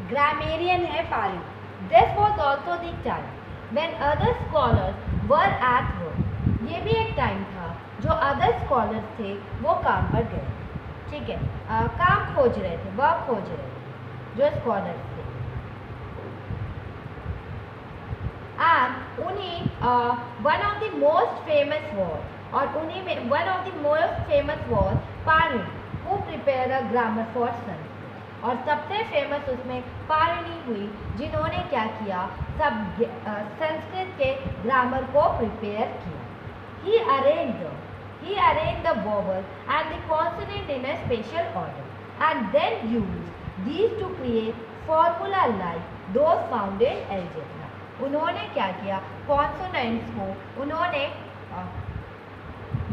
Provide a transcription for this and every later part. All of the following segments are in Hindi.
grammarian है पारिणी. This was also the time when other scholars were at work. ये भी एक टाइम था जो अदर स्कॉलर्स थे वो काम पर गए. ठीक है, काम खोज रहे थे, वर्क खोज रहे थे जो स्कॉलर्स थे. एंड उन्हीं one of the most famous was, और उन्हीं में one of the most famous was Panini who prepare a grammar for Sanskrit. और सबसे फेमस उसमें पारिणी हुई जिन्होंने क्या किया, सब संस्कृत के ग्रामर को प्रिपेयर किया. He arranged the vowel and the consonant in a special order and then used these to create formula like those found in algebra. उन्होंने क्या किया, कॉन्सोनेंट्स को, उन्होंने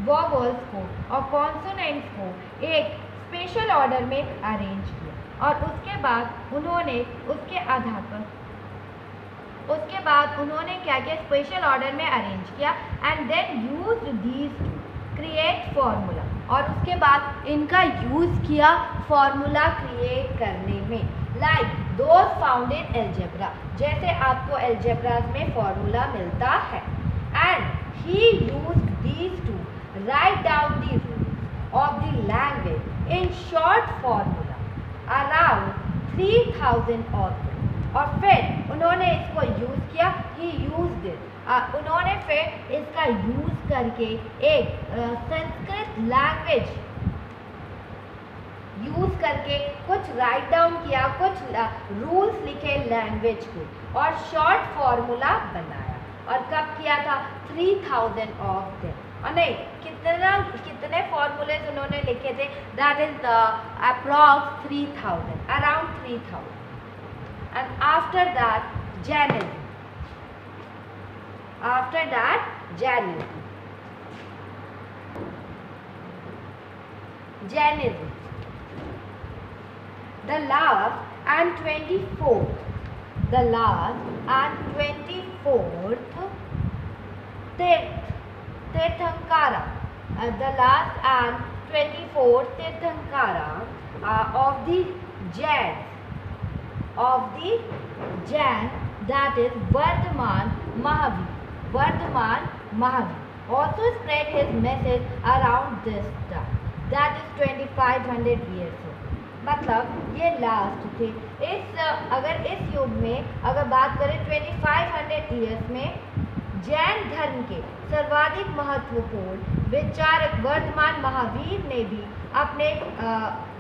वॉवल्स को और कॉन्सोनेंट्स को एक स्पेशल ऑर्डर में अरेंज किया और उसके बाद उन्होंने उसके आधार पर क्या किया, स्पेशल ऑर्डर में अरेंज किया and then used these to create formula. और उसके बाद इनका यूज़ किया फॉर्मूला क्रिएट करने में. Like those found in algebra, जैसे आपको एल्जेब्राज में फॉर्मूला मिलता है. And he used these to write down the rules of the language in short formula around 3000 और फिर उन्होंने इसको यूज़ किया. ही यूज्ड इट, उन्होंने फिर इसका यूज़ करके एक संस्कृत लैंग्वेज यूज़ करके कुछ राइट डाउन किया, कुछ रूल्स लिखे लैंग्वेज को और शॉर्ट फॉर्मूला बनाया. और कब किया था, 3000 ऑफ देम. और नहीं, कितने फॉर्मूलेज उन्होंने लिखे थे, that is approx 3000, around 3000. And after that Jainism. The last and 24th Tirthankara, the last and 24th Tirthankara of the Jain, that is Vardhaman Mahavir, also spread his message around this time, that is 2500 years ago. मतलब ये लास्ट थे. अगर इस युग में अगर बात करें 2500 ईयर्स में जैन धर्म के सर्वाधिक महत्वपूर्ण विचारक वर्धमान महावीर ने भी अपने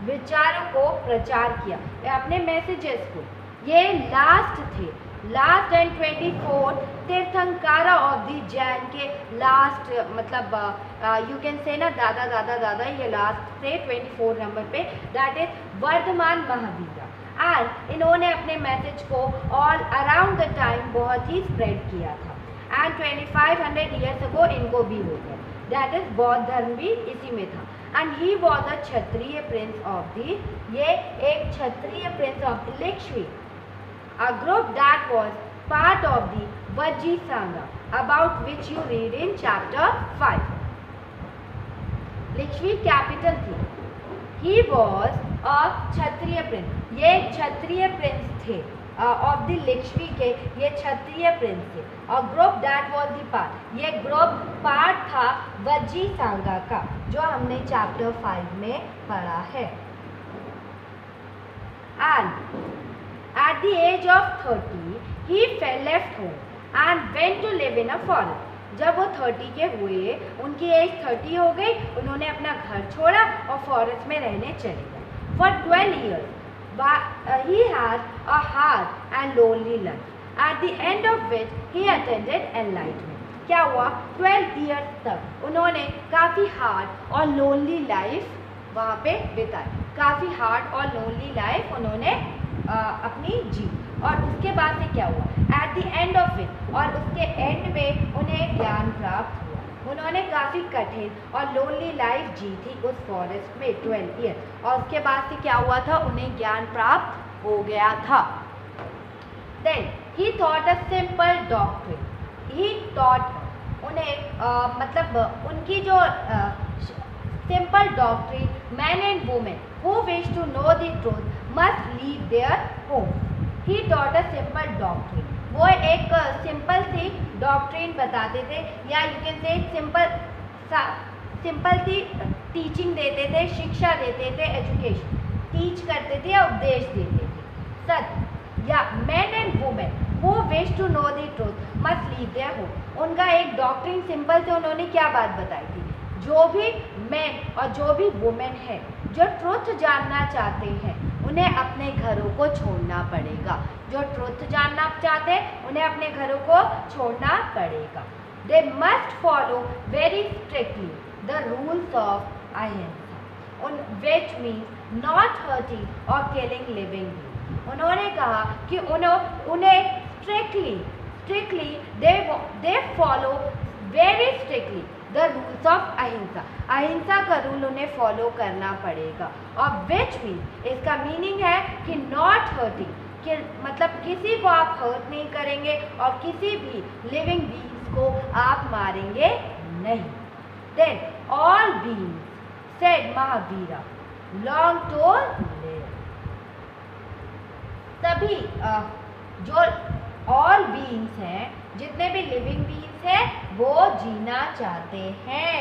विचारों को प्रचार किया, अपने मैसेजेस को. ये लास्ट थे, last and 24 Tirthankara of the Jain के लास्ट, मतलब यू कैन से ना दादा ये लास्ट थे 24 नंबर पे, that is Vardhaman Mahavir. And इन्होंने अपने मैसेज को ऑल अराउंड द टाइम बहुत ही स्प्रेड किया था. एंड 2500 ईयर्स अगो इनको भी हो गया, दैट इज बौद्ध धर्म भी इसी में था. And he was a Kshatriya prince of the, ये एक Kshatriya prince of Lichchhavi, a group that was part of the Vajji Sangha, about which you read in chapter 5. लिक्ष्वी capital थी. He was a Kshatriya Prince, ये क्षत्रिय प्रिंस थे ऑफ द लिक्ष्वी के, ये क्षत्रिय प्रिंस थे. और group that was the part, ये ग्रुप पार्ट था वज्जी सांगा का, जो हमने चैप्टर 5 में पढ़ा है. And at the age of 30 he left home and went to live in a forest. जब वो 30 के हुए, उनकी एज 30 हो गई, उन्होंने अपना घर छोड़ा और फॉरेस्ट में रहने चले गए. For 12 years he had a hard and lonely life, at the end of which he attended enlightenment. क्या हुआ, 12 years तक उन्होंने काफ़ी हार्ड और लोनली लाइफ वहाँ पे बिताई, काफ़ी हार्ड और लोनली लाइफ उन्होंने अपनी जी. और उसके बाद से क्या हुआ, at the end of it, और उसके एंड में उन्हें ज्ञान प्राप्त हुआ. उन्होंने काफ़ी कठिन और लोनली लाइफ जी थी उस फॉरेस्ट में 12 ईयर, और उसके बाद से क्या हुआ था, उन्हें ज्ञान प्राप्त हो गया था. Then he thought a simple doctrine, he taught उन्हें मतलब उनकी जो simple doctrine men and women who wish to know the truth must leave their home. He taught a simple doctrine. वो एक सिंपल सी डॉक्ट्रिन बताते थे, या यू कैन से सिंपल सी टीचिंग देते थे, शिक्षा देते थे, एजुकेशन टीच करते थे या उपदेश देते थे। सत्य या men and women who wish to know the truth must leave their home। उनका एक डॉक्ट्रिन सिंपल से उन्होंने क्या बात बताई थी, जो भी मैन और जो भी वुमेन है जो ट्रुथ जानना चाहते हैं उन्हें अपने घरों को छोड़ना पड़ेगा। जो ट्रुथ जानना चाहते हैं उन्हें अपने घरों को छोड़ना पड़ेगा। They must follow very strictly the rules of ahimsa, which means not hurting or killing living beings। उन्होंने कहा कि उन्हें strictly they follow very strictly the rules of अहिंसा। अहिंसा का रूल उन्हें फॉलो करना पड़ेगा। और which means इसका मीनिंग है कि not hurting, कि मतलब किसी को आप हर्ट नहीं करेंगे और किसी भी लिविंग बीइंग्स को आप मारेंगे नहीं। Then all beings, said Mahavira, long to live। सभी जो ऑल बीइंग्स हैं, जितने भी लिविंग बीइंग्स हैं वो जीना चाहते हैं।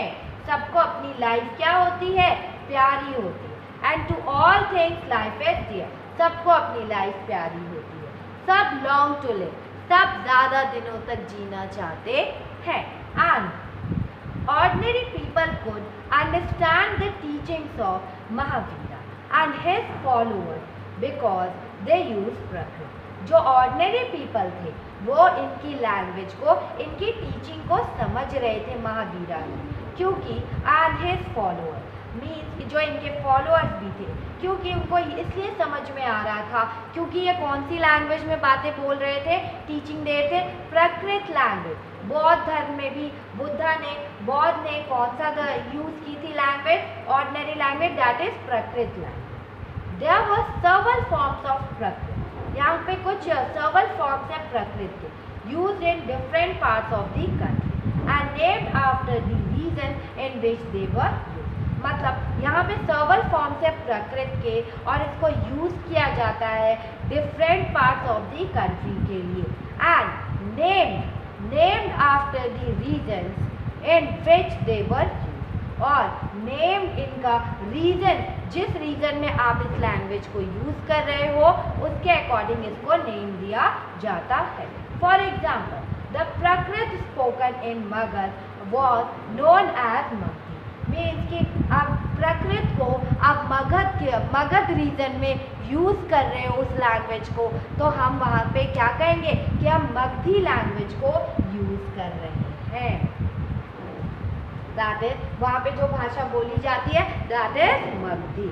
सबको अपनी लाइफ क्या होती है, प्यारी होती है। And to all things life is dear, सबको अपनी लाइफ प्यारी होती है। सब लॉन्ग टू लिव, सब ज़्यादा दिनों तक जीना चाहते हैं। And ordinary people could understand the teachings of Mahavira and his followers because they use प्रकृति। जो ऑर्डिनरी पीपल थे वो इनकी लैंग्वेज को, इनकी टीचिंग को समझ रहे थे महावीरा की, क्योंकि एंड हिज फॉलोअर्स मीन्स जो इनके फॉलोअर्स भी थे, क्योंकि उनको इसलिए समझ में आ रहा था क्योंकि ये कौन सी लैंग्वेज में बातें बोल रहे थे, टीचिंग दे रहे थे, प्रकृत लैंग्वेज। बौद्ध धर्म में भी बौद्ध ने कौन सा यूज़ की थी language, ordinary language, that is Prakrit language. There were several forms of Prakrit, यहाँ पे कुछ सर्वल फॉर्म्स हैं प्रकृत के, used in different parts of the country and named after the region in which they were. मतलब यहाँ पे सर्वल फॉर्म्स है प्रकृत के और इसको यूज किया जाता है different parts of the country के लिए। And named after the regions in which they were, और नेम्ड इनका रीजन, जिस रीजन में आप इस लैंग्वेज को यूज कर रहे हो उसके अकॉर्डिंग इसको नेम दिया जाता है। For example the Prakrit spoken in Magadha was known as Magadhi. Means कि आप प्रकृत को आप मगध रीजन में यूज कर रहे हो उस लैंग्वेज को, तो हम वहाँ पे क्या कहेंगे कि हम मगधी लैंग्वेज को यूज कर रहे हैं। दैट इज वहाँ पे जो भाषा बोली जाती है that is Magadhi.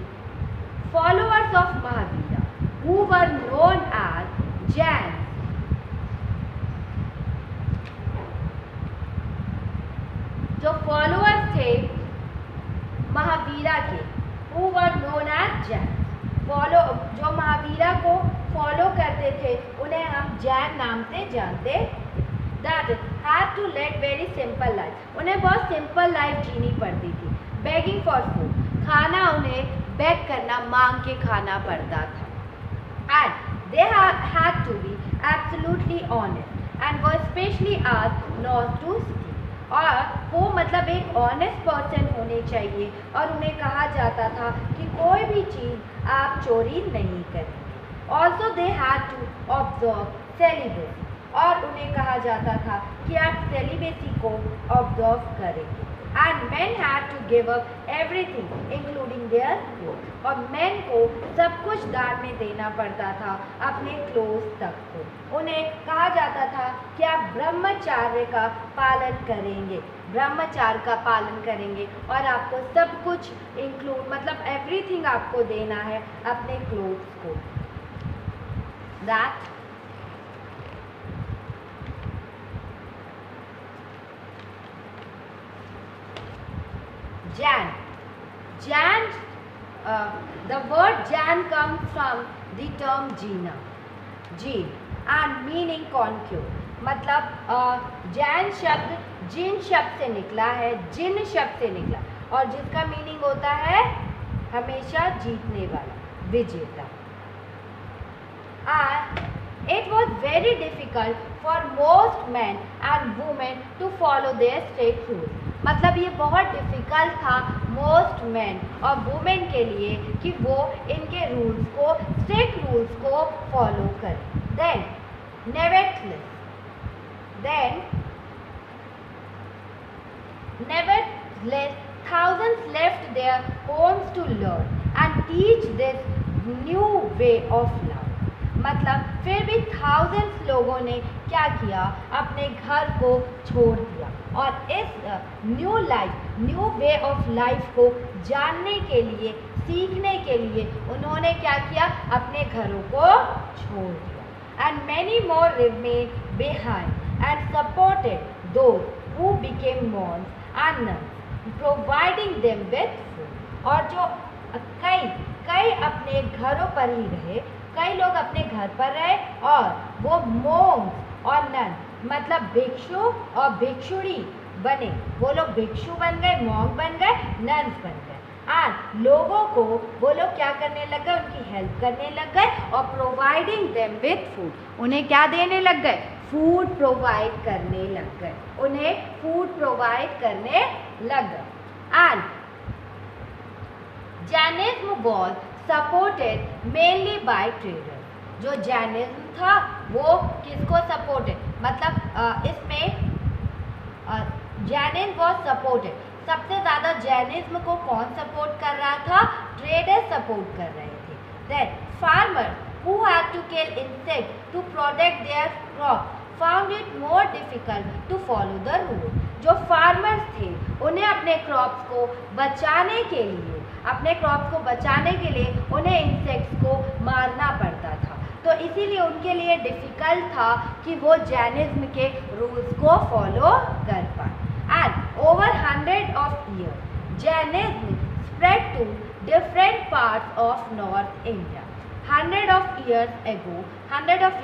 Followers of Mahavira who were known as Jain, जो फॉलोअर्स थे महावीरा के, who were known as Jain, जो महावीरा को फॉलो करते थे उन्हें हम जैन नाम से जानते। That had to lead very simple life, उन्हें बहुत सिंपल लाइफ जीनी पड़ती थी। बेगिंग फॉर फूड, खाना उन्हें बेग करना, मांग के खाना पड़ता था। And they had to be absolutely honest and were specially asked not to steal, और वो मतलब एक ऑनेस्ट पर्सन होने चाहिए और उन्हें कहा जाता था कि कोई भी चीज़ आप चोरी नहीं करेंगे। Also they had to observe celibacy, और उन्हें कहा जाता था कि आप सेलिब्रेसी को ऑब्जर्व करेंगे। And man had to give up everything including their cloth, और मैन को सब कुछ दान में देना पड़ता था, अपने क्लोथ तक को। उन्हें कहा जाता था कि आप ब्रह्मचार्य का पालन करेंगे, ब्रह्मचार्य का पालन करेंगे और आपको सब कुछ इंक्लूड मतलब एवरीथिंग आपको देना है अपने क्लोथ्स को। That Jan, the word Jan comes from the term Jina, Jin, and meaning concure। मतलब जैन शब्द जिन शब्द से निकला है, जिन शब्द से निकला, और जिसका मीनिंग होता है हमेशा जीतने वाला, विजेता। And it was very difficult for most men and women to follow their strict rules. मतलब ये बहुत डिफ़िकल्ट था मोस्ट मैन और वुमेन के लिए कि वो इनके रूल्स को, स्ट्रिक्ट रूल्स को फॉलो करें। Then nevertheless thousands left their homes to learn and teach this new way of life. मतलब फिर भी थाउजेंड्स लोगों ने क्या किया, अपने घर को छोड़ दिया और इस न्यू वे ऑफ लाइफ को जानने के लिए, सीखने के लिए उन्होंने क्या किया, अपने घरों को छोड़ दिया। And many more remain behind and supported those who became monks and nuns providing them with food. और जो कई अपने घरों पर ही रहे, कई लोग अपने घर पर रहे और वो मोंग्स और नन मतलब भिक्षु और भिक्षुणी बने। वो लोग भिक्षु बन गए, मोंग बन गए, नन्स बन गए और लोगों को वो लोग क्या करने लग गए, उनकी हेल्प करने लग गए और प्रोवाइडिंग देम विद फूड, उन्हें क्या देने लग गए, फूड प्रोवाइड करने लग गए, उन्हें फूड प्रोवाइड करने लग गए। And Jainism was supported mainly by traders. जो जैनिज्म था वो किसको सपोर्टेड, मतलब इसमें जैनिज्म वॉज सपोर्टेड, सबसे ज़्यादा जैनिज्म को कौन सपोर्ट कर रहा था, ट्रेडर्स सपोर्ट कर रहे थे। Then farmers who had to kill insect to protect their crop found it more difficult to follow the rule. जो फार्मर्स थे उन्हें अपने क्रॉप्स को बचाने के लिए, उन्हें इंसेक्ट्स को मारना पड़ता था, तो इसीलिए उनके लिए डिफ़िकल्ट था कि वो जैनिज्म के रूल्स को फॉलो कर पाए। And over 100 of year Jainism spread to different parts of north India. 100 of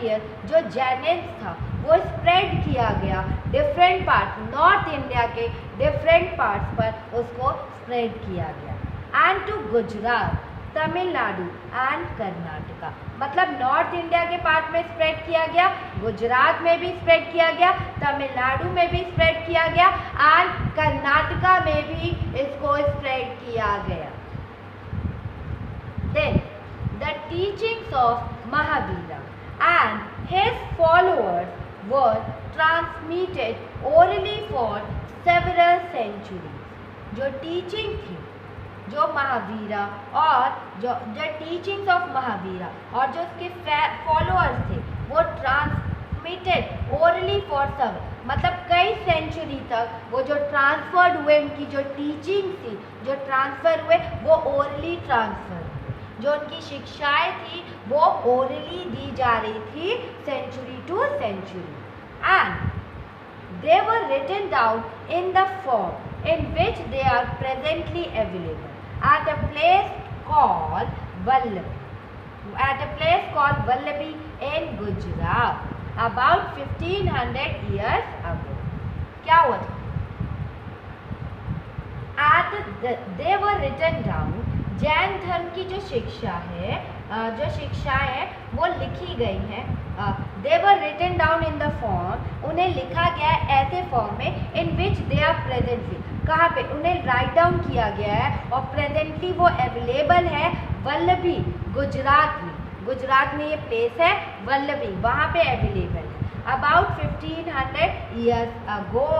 year जो जैनिज्म था वो स्प्रेड किया गया डिफरेंट पार्ट, नॉर्थ इंडिया के डिफरेंट पार्ट्स पर उसको स्प्रेड किया गया। And to Gujarat, Tamil Nadu and Karnataka, मतलब नॉर्थ इंडिया के पार्ट में स्प्रेड किया गया, गुजरात में भी स्प्रेड किया गया, तमिलनाडु में भी स्प्रेड किया गया एंड कर्नाटका में भी इसको स्प्रेड किया गया। Then the teachings of Mahavira and his followers were transmitted orally for several centuries. जो टीचिंग थी, जो महावीरा और जो टीचिंग्स ऑफ महावीरा और जो उसके फॉलोअर्स थे वो ट्रांसमिटेड ओरली फॉर सब, मतलब कई सेंचुरी तक वो जो ट्रांसफर्ड हुए, उनकी जो टीचिंग थी, जो ट्रांसफ़र हुए वो ओरली ट्रांसफ़र, जो उनकी शिक्षाएं थी वो ओरली दी जा रही थी century to century. And they were written down in the form in which they are presently available at a place called Vallabhi in Gujarat about 1500 years ago. क्या हुआ था? They were written down. Jain धर्म की जो शिक्षा है, जो शिक्षाएं हैं वो लिखी गई हैं। They were written down in the form, उन्हें लिखा गया है ऐसे फॉर्म में इन विच दे आर प्रेजेंटली, कहाँ पे उन्हें राइट डाउन किया गया है और प्रेजेंटली वो अवेलेबल है वल्लभी, गुजरात में। गुजरात में ये प्लेस है वल्लभी, वहाँ पे अवेलेबल है अबाउट 1500 ईयर्स अगो।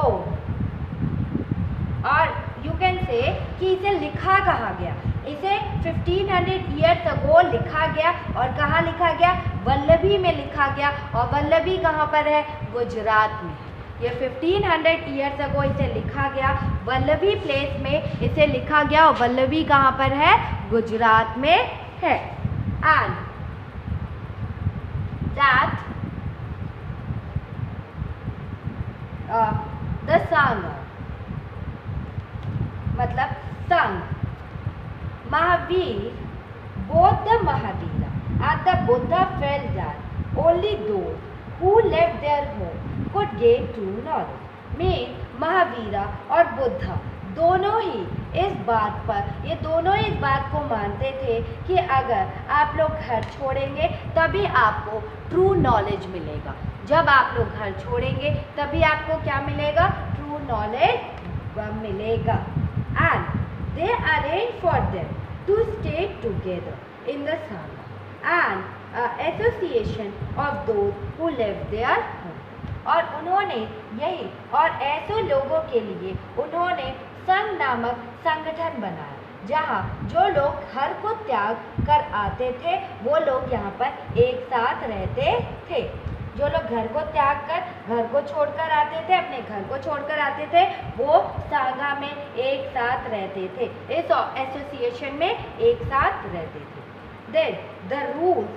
और यू कैन से कि इसे लिखा कहाँ गया, इसे 1500 ईयर्स अगो लिखा गया और कहाँ लिखा गया, वल्लभी में लिखा गया। और वल्लभी कहाँ पर है, गुजरात में। ये 1500 ईयर्स अगो इसे लिखा गया, वल्लभी प्लेस में इसे लिखा गया और वल्लभी कहाँ पर है, गुजरात में है। एंड दैट द संघ, मतलब संघ, Mahavir, both the Mahavira and the Buddha felt that only those who left their home could gain true knowledge. Mean Mahavira और बुद्धा दोनों ही इस बात पर, ये दोनों इस बात को मानते थे कि अगर आप लोग घर छोड़ेंगे तभी आपको ट्रू नॉलेज मिलेगा। जब आप लोग घर छोड़ेंगे तभी आपको क्या मिलेगा? ट्रू नॉलेज मिलेगा। And they arrange for them to stay together in the sangha and association of those who live their home. और उन्होंने यही और ऐसे लोगों के लिए उन्होंने संघ नामक संगठन बनाया जहाँ जो लोग घर को त्याग कर आते थे वो लोग यहाँ पर एक साथ रहते थे। जो लोग घर को त्याग कर घर को छोड़कर आते थे, अपने घर को छोड़कर आते थे, वो संघा में एक साथ रहते थे, इस एसोसिएशन में एक साथ रहते थे। Then the rules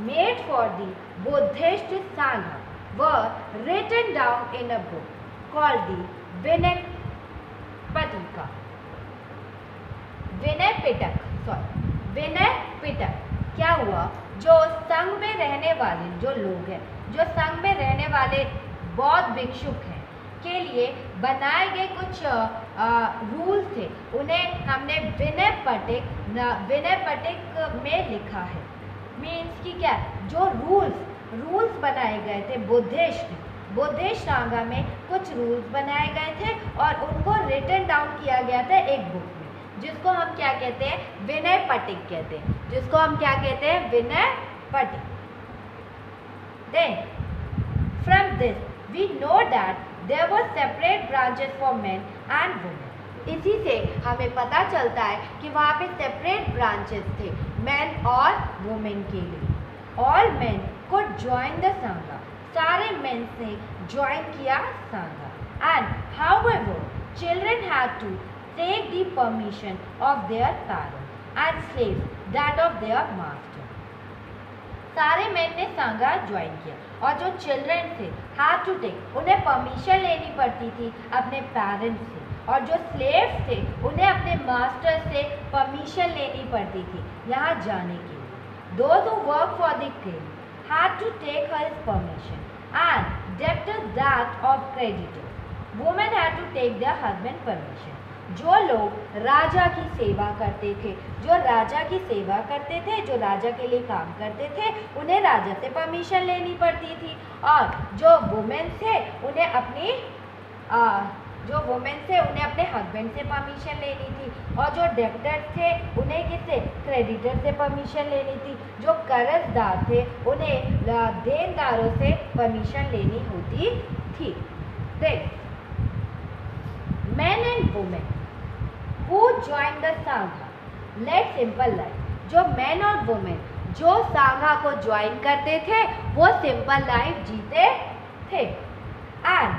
made for the Buddhist Sangha were written down in a book called the Vinay Pitak। क्या हुआ? जो संघ में रहने वाले जो लोग हैं, जो संघ में रहने वाले बौद्ध भिक्षुक हैं के लिए बनाए गए कुछ रूल्स थे, उन्हें हमने विनय पटिक में लिखा है। मीन्स कि क्या, जो रूल्स बनाए गए थे बुद्धिस्ट संघा में कुछ रूल्स बनाए गए थे और उनको रिटन डाउन किया गया था एक बुक में, जिसको हम क्या कहते हैं? विनय पटिक कहते हैं। जिसको हम क्या कहते हैं? विनय पटिक। Then from this we know that there were separate branches for men and women। इसी से हमें पता चलता है कि वहाँ पे सेपरेट ब्रांचेस थे मैन और वुमेन के लिए। All men could join the संघा। सारे मेन ने ज्वाइन किया संघा। And however children had to take the permission of their parents and slaves that of their master। सारे मेन ने संघा ज्वाइन किया और जो चिल्ड्रन थे हैड टू टेक, उन्हें परमिशन लेनी पड़ती थी अपने पेरेंट्स से, और जो स्लेव्स थे उन्हें अपने मास्टर से परमिशन लेनी पड़ती थी यहाँ जाने के लिए। Those who work for the king had to take her permission and debtors that of creditors. Women had to take their husband permission. जो लोग राजा की सेवा करते थे, जो राजा के लिए काम करते थे, उन्हें राजा से परमिशन लेनी पड़ती थी। और जो वुमेन थे उन्हें अपने हस्बैंड से परमिशन लेनी थी। और जो डेब्टर्स थे उन्हें किससे? क्रेडिटर से परमिशन लेनी थी। जो कर्जदार थे उन्हें देनदारों से परमिशन लेनी होती थी। Then men and women who joined the संघा led simple life। जो मैन और वुमेन जो संघा को ज्वाइन करते थे वो सिंपल लाइफ जीते थे। And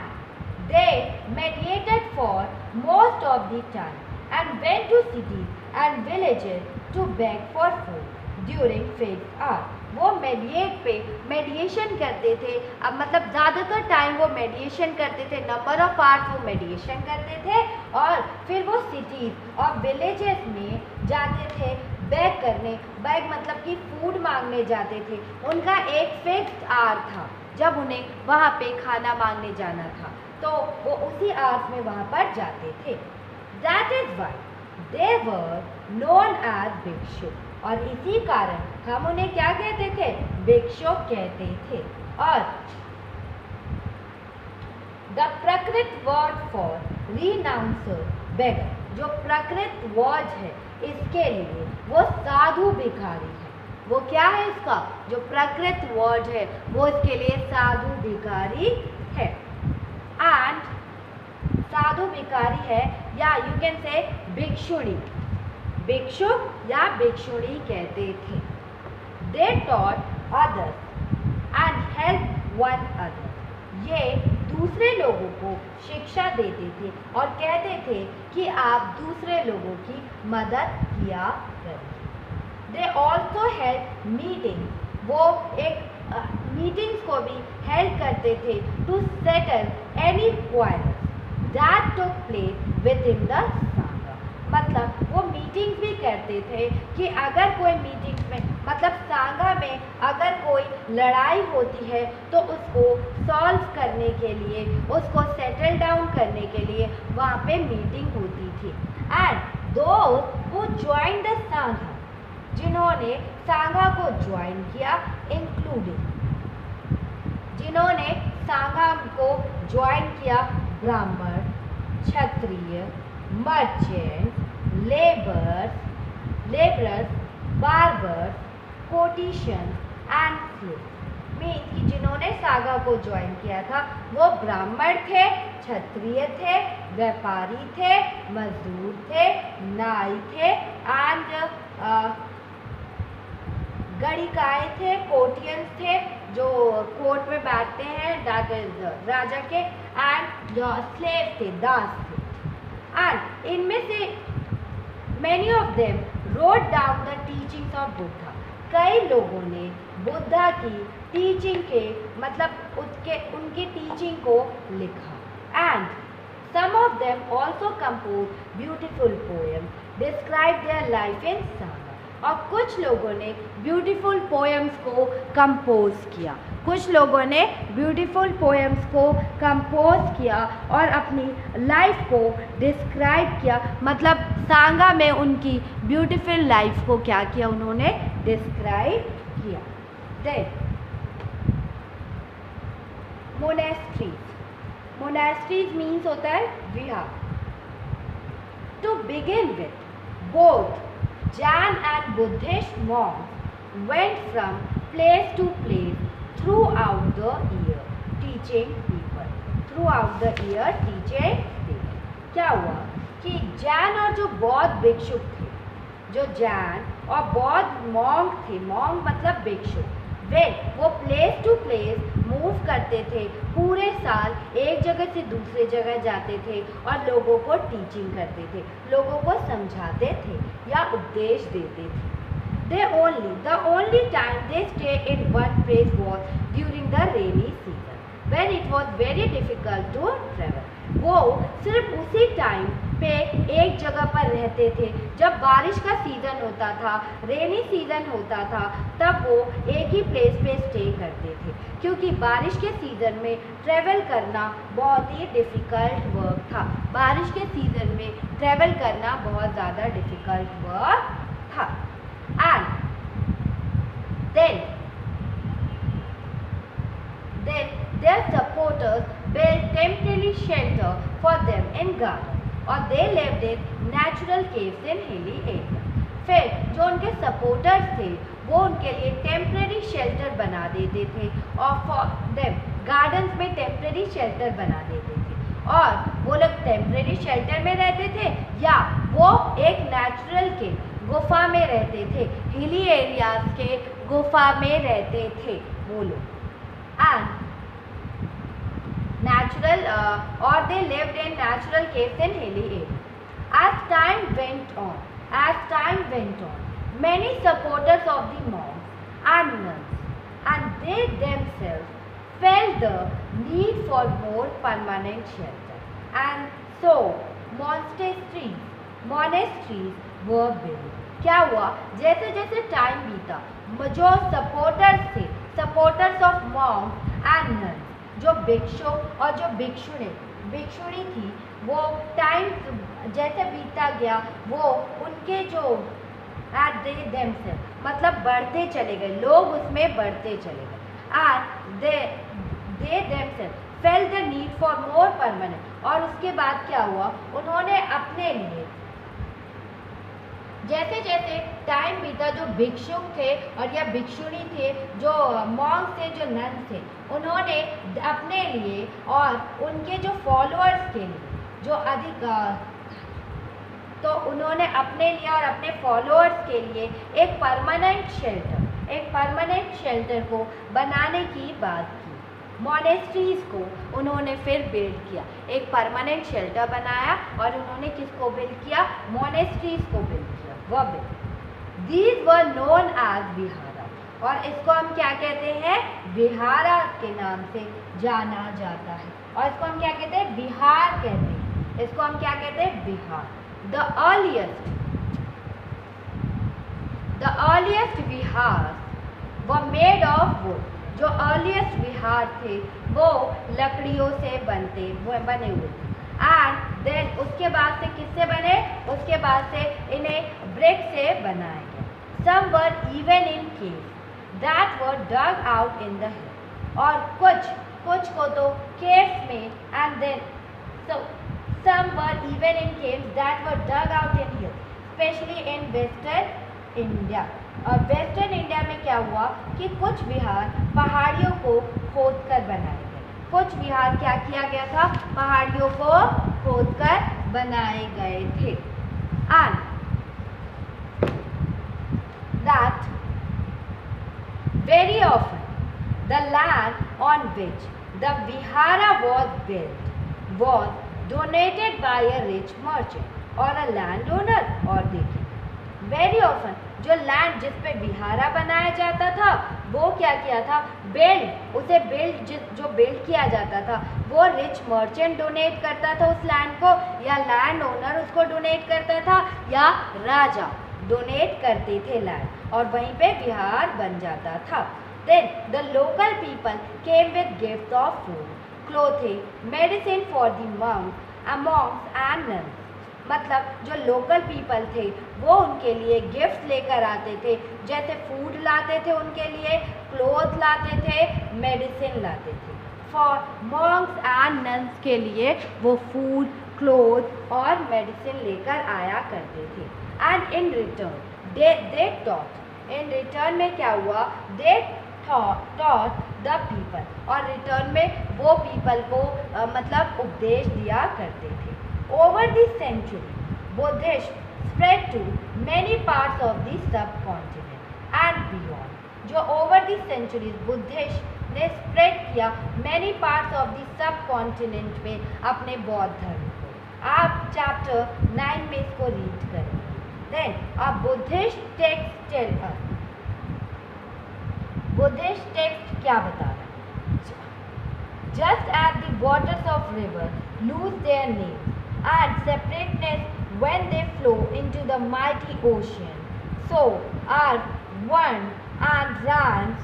they mediated for most of the time and went to cities and villages to beg for food during fixed hours। वो मेडिएशन करते थे। अब मतलब ज़्यादातर टाइम वो मेडिएशन करते थे, नंबर ऑफ आवर्स वो मेडिएशन करते थे, और फिर वो सिटीज़ और विलेजेस में जाते थे बैग करने। बैग मतलब कि फूड मांगने जाते थे। उनका एक फिक्स्ड आवर था जब उन्हें वहाँ पे खाना मांगने जाना था, तो वो उसी आवर्स में वहाँ पर जाते थे। That is why they were known as bhikshu. और इसी कारण हम उन्हें क्या कहते थे? भिक्षुक कहते थे। और द प्रकृत वर्ड फॉर रिनाउंसर बेगर, जो प्रकृत वर्ड है इसके लिए वो साधु भिखारी है। वो क्या है इसका? जो प्रकृत वर्ड है वो इसके लिए साधु भिखारी है। एंड साधु भिखारी है, या यू कैन से भिक्षुणी, भिक्षुक या भिक्षुणी कहते थे। They taught others and help one other. ये दूसरे लोगों को शिक्षा देते थे और कहते थे कि आप दूसरे लोगों की मदद किया करें। दे ऑल्सो हेल्प मीटिंग, वो एक मीटिंग्स को भी हेल्प करते थे to settle any quarrels that took place within the sangha. मतलब वो मीटिंग्स भी करते थे कि अगर कोई मीटिंग्स में मतलब संघा में अगर कोई लड़ाई होती है तो उसको सॉल्व करने के लिए, उसको सेटल डाउन करने के लिए वहाँ पे मीटिंग होती थी। And those who joined the Sangha, जिन्होंने सांगा को ज्वाइन किया, इंक्लूडिंग, जिन्होंने सांगा को ज्वाइन किया Brahmin, Kshatriya, merchant, labourers, barbers, courtesans and slaves. Means कि जिन्होंने सागा को ज्वाइन किया था वो ब्राह्मण थे, क्षत्रिय थे, व्यापारी थे, मजदूर थे, नाई थे एंड गणिकाय थे, कोटियंस थे जो कोर्ट में बैठते हैं, दैट इज राजा के, एंड जो स्लेव थे, दास थे। एंड इनमें से many of them wrote down the teachings of Buddha. कई लोगों ने बुद्धा की टीचिंग के मतलब उनकी टीचिंग को लिखा। And some of them also compose beautiful poems describe their life in sangha. और कुछ लोगों ने ब्यूटीफुल पोएम्स को कंपोज किया, कुछ लोगों ने ब्यूटीफुल पोएम्स को कंपोज किया और अपनी लाइफ को डिस्क्राइब किया, मतलब सांगा में उनकी ब्यूटीफुल लाइफ को क्या किया, उन्होंने डिस्क्राइब किया। देन मोनेस्ट्रीज मीन्स होता है vihara. To begin with both Jain and Buddhist monks went from place to place throughout the year teaching people. Throughout the year teaching people. क्या हुआ कि जैन और जो बौद्ध भिक्षुक थे, जो जैन और बौद्ध मॉन्क थे, मॉन्क मतलब भिक्षुक, वो प्लेस टू प्लेस मूव करते थे, पूरे साल एक जगह से दूसरे जगह जाते थे और लोगों को टीचिंग करते थे, लोगों को समझाते थे या उपदेश देते थे। The only time they stay in one place was during the rainy season, when it was very difficult to travel. वो सिर्फ उसी टाइम पे एक जगह पर रहते थे जब बारिश का सीज़न होता था, रेनी सीज़न होता था, तब वो एक ही प्लेस पे स्टे करते थे, क्योंकि बारिश के सीज़न में ट्रैवल करना बहुत ही डिफ़िकल्ट वर्क था। बारिश के सीज़न में ट्रैवल करना बहुत ज़्यादा डिफ़िकल्ट वर्क था। And then their supporters built temporary shelter for them in garden, or they lived in natural caves in hilly area. फिर जो उनके सपोर्टर्स थे वो उनके लिए टेम्परेरी शेल्टर बना देते थे और फॉर देम गार्डन्स में टेम्परेरी शेल्टर बना देते थे, और वो लोग टेम्परेरी शेल्टर में रहते थे या वो एक नेचुरल के गुफा में रहते थे, हिली एरियाज के गुफा में रहते थे वो लोग। And natural or they lived in natural caves in hilly areas. As time went on, many supporters of the monks and nuns and they themselves felt the need for more permanent shelter, and so monasteries were built. क्या हुआ, जैसे जैसे टाइम बीता, जो सपोर्टर्स थे, supporters of Monks and nuns, जो भिक्षु और जो भिक्षुणी थी, वो टाइम जैसे बीता गया वो उनके जो एट दे देमसेल्फ मतलब बढ़ते चले गए, लोग उसमें बढ़ते चले गए। And they themselves felt the need for more permanent. और उसके बाद क्या हुआ, उन्होंने अपने लिए जैसे जैसे टाइम बीता, जो भिक्षुक थे और या भिक्षुणी थे, जो मॉन्क थे, जो नन थे, उन्होंने अपने लिए और उनके जो फॉलोअर्स के लिए जो अधिक तो उन्होंने अपने लिए और अपने फॉलोअर्स के लिए एक परमानेंट शेल्टर को बनाने की बात की। मोनेस्ट्रीज़ को उन्होंने फिर बिल्ड किया, एक परमानेंट शेल्टर बनाया और उन्होंने किसको बिल्ड किया, मोनेस्ट्रीज़ को बिल्ड किया। वह these were known as vihara, और इसको हम क्या कहते हैं, विहारा के नाम से जाना जाता है। और इसको हम क्या कहते हैं, विहार कहते हैं। इसको हम क्या कहते हैं, vihara. The earliest vihara were made of wood. जो अर्लीस्ट विहार थे वो लकड़ियों से बने हुए थे। एंड देन उसके बाद से किससे बने, उसके बाद से इन्हें ब्रिक से बनाया गया. Some were even in caves that were dug out in the hill, और कुछ को तो केव्स में, and then some were even in caves that were dug out in hills, especially in western India. और वेस्टर्न इंडिया में क्या हुआ कि कुछ विहार पहाड़ियों को खोदकर बनाए गए. कुछ विहार क्या किया गया था, पहाड़ियों को खोदकर बनाए गए थे. And that very often the land on which the vihara was built was donated by a rich merchant or a landowner. और देखिए, very often जो लैंड जिस पे विहारा बनाया जाता था वो क्या किया था, जो बिल्ड किया जाता था वो रिच मर्चेंट डोनेट करता था उस लैंड को, या लैंड ओनर उसको डोनेट करता था, या राजा डोनेट करते थे लैंड, और वहीं पे विहार बन जाता था. Then the local people came with gift of food, clothing, medicine for the monks and nuns. मतलब जो लोकल पीपल थे वो उनके लिए गिफ्ट लेकर आते थे, जैसे फूड लाते थे उनके लिए, क्लोथ लाते थे, मेडिसिन लाते थे. फॉर मॉन्क्स एंड नन्स के लिए वो फूड, क्लोथ और मेडिसिन लेकर आया करते थे. And in return they taught, in return में क्या हुआ, दे taught the people, और रिटर्न में वो पीपल को मतलब उपदेश दिया करते थे. Over the century, Buddhism spread to many parts of the subcontinent and beyond. जो over the centuries बुद्धिस्ट ने स्प्रेड किया many parts of the subcontinent में अपने बौद्ध धर्म को. आप चैप्टर 9 में इसको रीड करेंगे. Then a Buddhist text tell us, Buddhist text क्या बता रहा है, just as the waters of river lose their name and separateness when they flow into the mighty ocean, so are one and ranks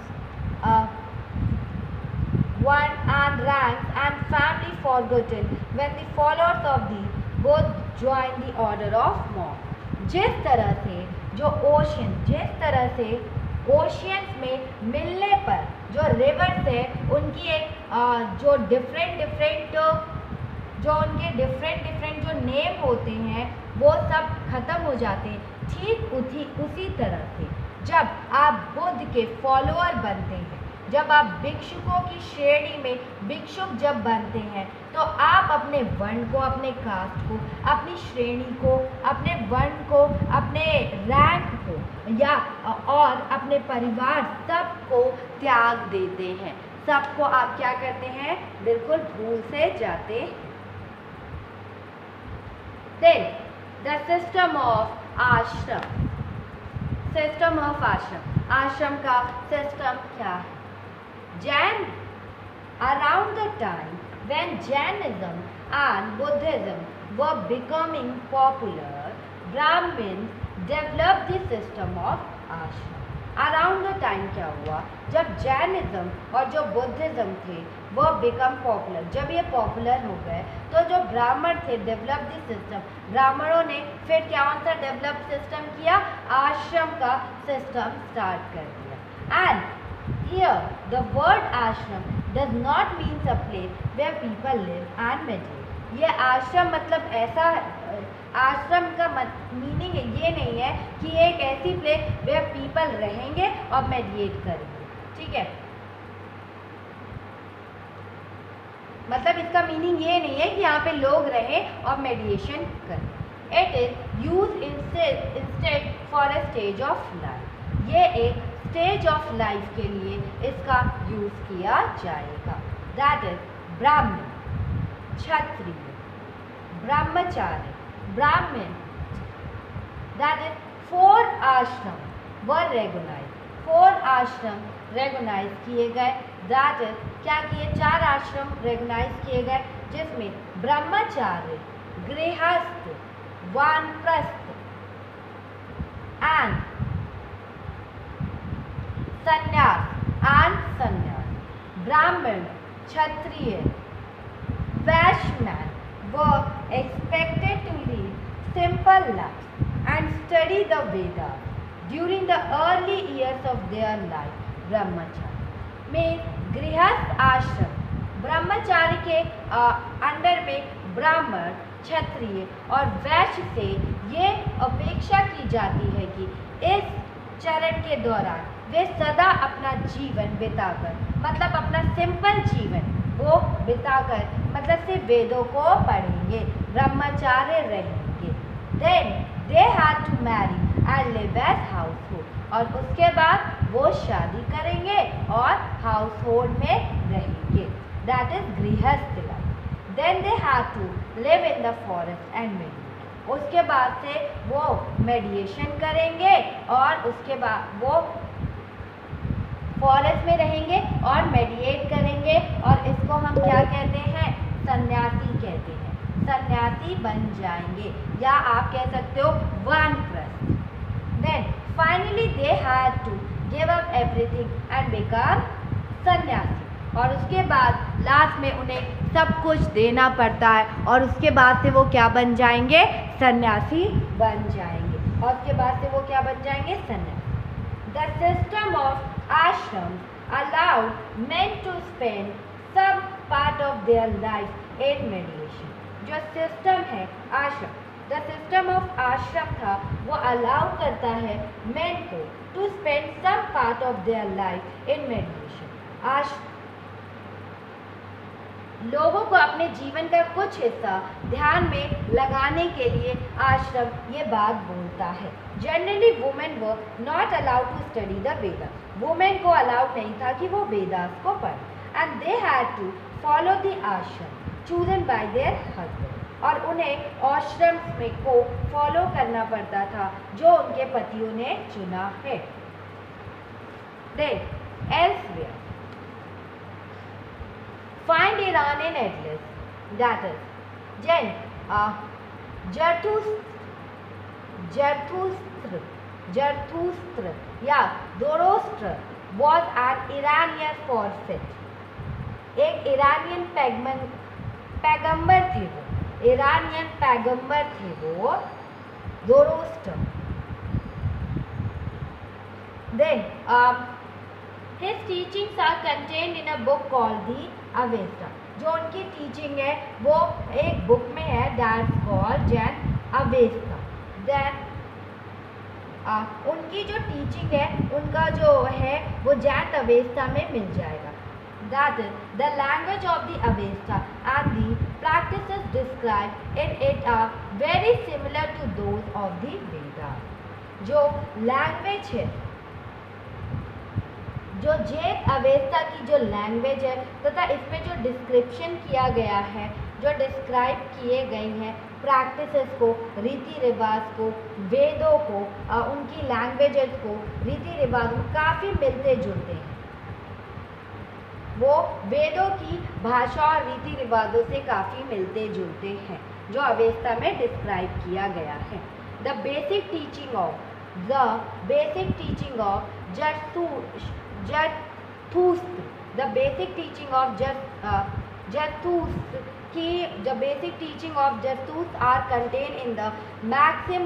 and family forgotten when the followers of the Buddha join the order of monks. जिस तरह से ओशियंस में मिलने पर जो रिवर्स है उनकी एक जो डिफरेंट जो नेम होते हैं वो सब खत्म हो जाते हैं, ठीक उसी तरह से जब आप बुद्ध के फॉलोअर बनते हैं, जब आप भिक्षुकों की श्रेणी में भिक्षुक जब बनते हैं, तो आप अपने वर्ण को, अपने कास्ट को, अपनी श्रेणी को, अपने वर्ण को, अपने रैंक को या और अपने परिवार सबको त्याग देते हैं. सबको आप क्या करते हैं, बिल्कुल भूल से जाते हैं. Then the system of ashram. System of ashram. आश्रम का सिस्टम क्या है? Jain, around the time when Jainism and Buddhism were becoming popular, Brahmins developed the system of ashram. Around the time क्या हुआ, जब जैनिज्म और जो बुद्धिज़्म थे वो बिकम पॉपुलर, जब ये पॉपुलर हो गए तो जो ब्राह्मण थे डेवलप द सिस्टम. ब्राह्मणों ने फिर कौन सा डेवलप सिस्टम किया, आश्रम का सिस्टम स्टार्ट कर दिया. And here the word ashram does not means a place where people live and meditate. ये आश्रम मतलब ऐसा, आश्रम का मीनिंग ये नहीं है कि एक ऐसी प्लेस वेयर पीपल रहेंगे और मेडिटेट करेंगे. ठीक है, मतलब इसका मीनिंग ये नहीं है कि यहाँ पे लोग रहें और मेडिटेशन करें. It is use instead for a stage of life. ये एक स्टेज ऑफ लाइफ के लिए इसका यूज किया जाएगा. दैट इज ब्राह्मण, क्षत्रिय, ब्रह्मचारी, ब्राह्मण. दैट इज 4 आश्रम वर रेगुलाइज. 4 आश्रम रेगुलाइज किए गए. दैट इज क्या किए, 4 आश्रम रेगुलाइज किए गए जिसमें ब्रह्मचार्य, गृहस्थ, वानप्रस्थ एंड संन्यास. ब्राह्मण, क्षत्रिय, वैश्य, were expected to lead simple lives and study the Vedas during the early years of their life. ब्रह्मचारी में गृहस्थ आश्रम, ब्रह्मचारी के अंडर में ब्राह्मण, क्षत्रिय और वैश्य से ये अपेक्षा की जाती है कि इस चरण के दौरान वे सदा अपना जीवन बिताकर, मतलब अपना सिंपल जीवन वो बिताकर, मतलब से वेदों को पढ़ेंगे, ब्रह्मचार्य रहेंगे. Then they had to marry and live as household, और उसके बाद वो शादी करेंगे और हाउस होल्ड में रहेंगे. That is grihastha life. Then they had to live in the forest and meditate. उसके बाद से वो मेडिटेशन करेंगे और उसके बाद वो फॉरेस्ट में रहेंगे और मेडिटेट करेंगे, और इसको हम क्या कहते हैं? सन्यासी कहते हैं. सन्यासी बन जाएंगे, या आप कह सकते हो vanaprastha. Then finally they had to give up everything and become sannyasi, और उसके बाद लास्ट में उन्हें सब कुछ देना पड़ता है, और उसके बाद से वो क्या बन जाएंगे? सन्यासी बन जाएंगे. और उसके बाद से वो क्या बन जाएंगे? सन्यासी. The system of ashrams allowed men to spend some part of their life in meditation. जो सिस्टम है आश्रम, द सिस्टम ऑफ आश्रम था, वो अलाउ करता है men को to spend some part of their life in meditation. लोगों को अपने जीवन का कुछ हिस्सा ध्यान में लगाने के लिए आश्रम ये बात बोलता है. Generally women were not allowed to study the Vedas. Women को अलाउड नहीं था कि वो वेदास को पढ़े. And they had to follow the ashram chosen by their husband, और उन्हें आश्रम में को फॉलो करना पड़ता था जो उनके पतियों ने चुना है. Then elsewhere find Iranian atlas, that is Zarathustra या Zoroaster was an Iranian prophet. एक ईरानियन पैगंबर थे वो, ईरानियन पैगंबर थे वो Zoroaster. Then his teachings are contained in a book called the Avesta. जो उनकी टीचिंग है वो एक बुक में है, that's called Zend Avesta. Then उनकी जो टीचिंग है, उनका जो है वो जैन अवेस्ता में मिल जाएगा. That is the language of the Avesta and the practices described in it are very similar to those of the Vedas. जो लैंग्वेज है, जो जैन अवेस्ता की जो लैंग्वेज है तथा इसमें जो डिस्क्रिप्शन किया गया है, जो डिस्क्राइब किए गई हैं प्रैक्टिसेस को, रीति रिवाज को, वेदों को, उनकी लैंग्वेजेस को, रीति रिवाज को काफ़ी मिलते जुलते हैं. वो वेदों की भाषा और रीति रिवाजों से काफ़ी मिलते जुलते हैं जो अवेस्ता में डिस्क्राइब किया गया है. The basic teaching of Zarathustra, the basic teaching of Zarathustra are contained in the maxim,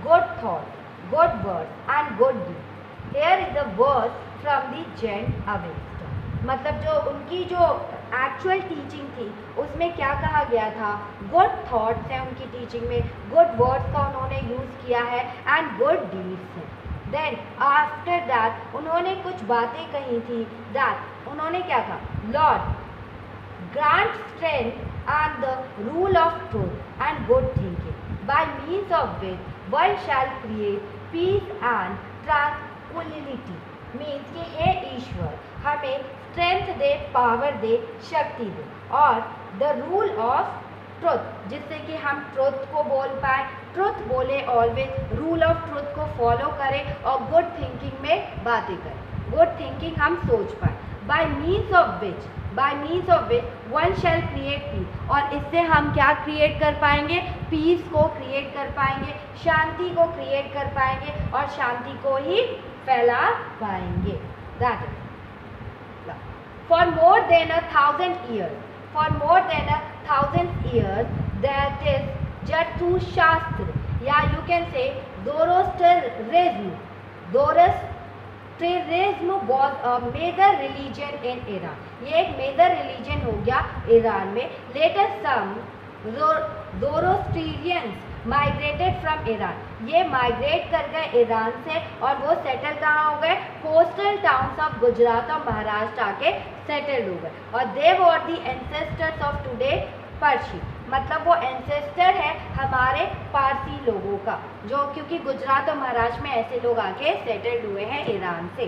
good thoughts, good words and good deeds. Here is a verse from the Jain Avesta. मतलब जो उनकी जो एक्चुअल टीचिंग थी उसमें क्या कहा गया था? गुड थॉट्स हैं उनकी टीचिंग में, गुड वर्ड्स का उन्होंने यूज़ किया है एंड गुड डीड्स हैं. देन आफ्टर दैट उन्होंने कुछ बातें कही थी. दैट उन्होंने क्या कहा? Lord grant strength and the rule of truth and good thinking by means of which one shall create peace and tranquillity. Means कि हे ईश्वर हमें स्ट्रेंथ दे, पावर दे, शक्ति दे, और द रूल ऑफ ट्रुथ जिससे कि हम ट्रुथ को बोल पाए, ट्रुथ बोले ऑलवेज, रूल ऑफ ट्रुथ को फॉलो करें और गुड थिंकिंग में बातें करें, गुड थिंकिंग हम सोच पाए. By means of which one shall create peace, और इससे हम क्या क्रिएट कर पाएंगे? पीस को क्रिएट कर पाएंगे, शांति को क्रिएट कर पाएंगे और शांति को ही फैला पाएंगे. That is for more than 1000 years for more than 1,000 years. That is Zarathustra, या you can say Zoroastrianism. Zoroastrianism was a major religion in Iran. ये एक मेजर रिलीजन हो गया ईरान में. Later some Zoroastrians migrated from Iran. ये माइग्रेट कर गए ईरान से और वो सेटल कहाँ हो गए? कोस्टल टाउन्स ऑफ गुजरात और महाराष्ट्र आके सेटल्ड हो गए. और दे वर दी एंसेस्टर्स ऑफ टुडे पर्शी. मतलब वो एंसेस्टर है हमारे पारसी लोगों का, जो क्योंकि गुजरात और महाराष्ट्र में ऐसे लोग आके सेटल्ड हुए हैं ईरान से.